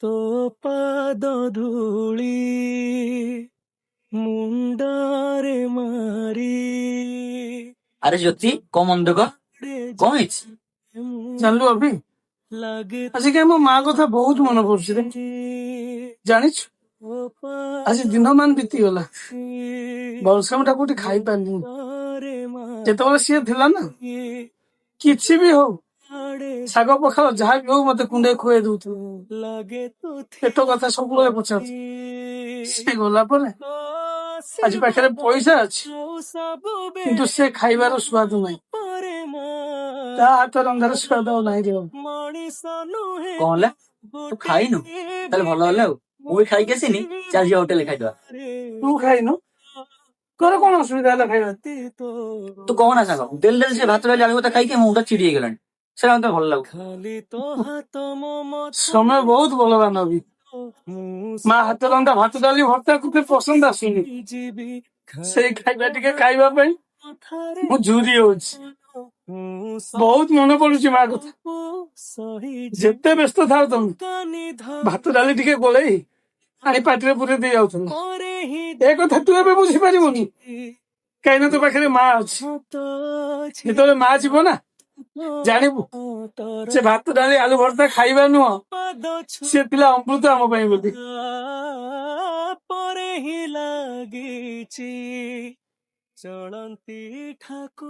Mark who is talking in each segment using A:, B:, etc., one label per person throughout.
A: ତୋ ପାଦ ଧୂଳି ମୁଣ୍ଡରେ ମାରି
B: अरे ज्योति कौन मन दुख कौन ହେଇଛି?
C: ଜାଣିଲୁ ଅଭି ଆଜି କାଇଁ ମୋ ମା କଥା ବହୁତ ମନେ ପଡୁଛି ରେ। ଜାଣିଛୁ ଆଜି ଦିନ ମାନ ବିତିଗଲା, ବଳସାମଟା କୋଉଠି ଖାଇପାରିନି। ଯେତେବେଳେ ସିଏ ଥିଲା ନା, କିଛି ବି ହଉ ଶାଗ ପଖାଳ ଯାହା ବି ହଉ ମତେ କୁଣ୍ଡେଇ ଖୁଆଇ ଦଉଥିଲା। ପେଟ କଥା ସବୁବେଳେ ପଚାରୁଛି। ସେ ଗଲା ପରେ ଆଜି ପାଖରେ ପଇସା ଅଛି, କିନ୍ତୁ ସେ ଖାଇବାର ସ୍ୱାଦ ନାହିଁ। ତା ହାତ ରନ୍ଧାର ସ୍ୱାଦ ଆଉ ନାହିଁ ରେ।
B: କଣ ହେଲା ତୁ ଖାଇନୁ? ତାହେଲେ ଭଲ ହେଲା ଆଉ ମୁଁ ବି ଖାଇକି ଆସିନି, ଚାଲ ଯିବା ହୋଟେଲରେ ଖାଇଦବା।
C: ତୁ ଖାଇନୁ? ତୋର କଣ ଅସୁବିଧା ହେଲା ଖାଇବା?
B: ତୁ କହନା ସାଙ୍ଗ, ଡେଲି ଡେଲି ସେ ଭାତ ଡାଲି ଆଳୁ ଭର୍ତ୍ତା ଖାଇକି ମୋ ମୁଣ୍ଡ ଚିଡି ହେଇଗଲାଣି। ସେଟା ମତେ ଭଲ ଲାଗୁଛି।
C: ସମୟ ବହୁତ ବଳବାନ ବି। ମା ହାତ ରନ୍ଧା ଭାତ ଡାଲି ଭର୍ତ୍ତା ତତେ ପସନ୍ଦ ଆସୁନି, ସେଇ ଖାଇବା ଟିକେ ଖାଇବା ପାଇଁ ମୁଁ ଝୁରି ହଉଛି। ବହୁତ ମନେ ପଡୁଛି ମା କଥା। ଯେତେ ବ୍ୟସ୍ତ ଥାଉ ତମେ, ଭାତ ଡାଲି ଟିକେ ଗୋଳେଇ ଆଣି ପାଟିରେ ପୁରେଇ ଦେଇ ଯାଉଥିଲ। ଏ କଥା ତୁ ଏବେ ବୁଝିପାରିବୁନି, କାହିଁକି ନା ତୋ ପାଖରେ ମା ଅଛି। ଯେତେବେଳେ ମା ଯିବ ନା, ଜାଣିବୁ ସେ ଭାତ ଡାଲି ଆଳୁ ଭର୍ତ୍ତା ଖାଇବା ନୁହଁ, ସେ ଥିଲା ଅମୃତ ଆମ ପାଇଁ ବୋଲି।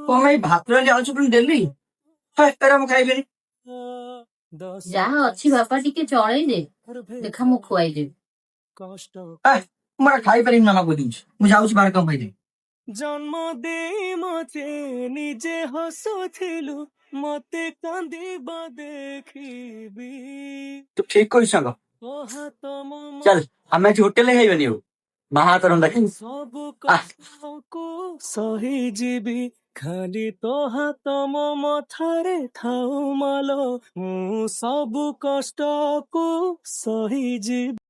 B: କଣ ଭାଇ ଭାତ ଡାଲି ଆଳୁ ଚଟଣି ଡେଲି? ଏରା ମୁଁ ଖାଇବିନି।
D: ଯାହା ଅଛି ବାପା ଟିକେ ଚଳେଇ ଦେ, ଦେଖା ମୁଁ ଖୁଆଇଦେବି।
B: ମୁଁ ଖାଇପାରିବି ମାମା କହିଦେଉଛି, ମୁଁ ଯାଉଛି ବାହାର କାମ ଖାଇଦେବି।
A: ଜନ୍ମ ଦେଇ ମତେ ନିଜେ ହସୁଥିଲୁ, ମତେ କାନ୍ଦିବା ଦେଖିବି।
B: ତୁ ଠିକ କହିଛୁ ସାଙ୍ଗ, ଚାଲ ଆମେ ଆଜି ହୋଟେଲରେ ଖାଇବାନି, ଆଉ ମା ହାତ ରନ୍ଧା ଖାଇବୁ।
A: ସବୁ କଷ୍ଟକୁ ସହିଯିବି, ଖାଲି ତୋ ହାତ ମୋ ମଥାରେ ଥାଉ ମାଲୋ, ମୁଁ ସବୁ କଷ୍ଟକୁ ସହିଯିବି।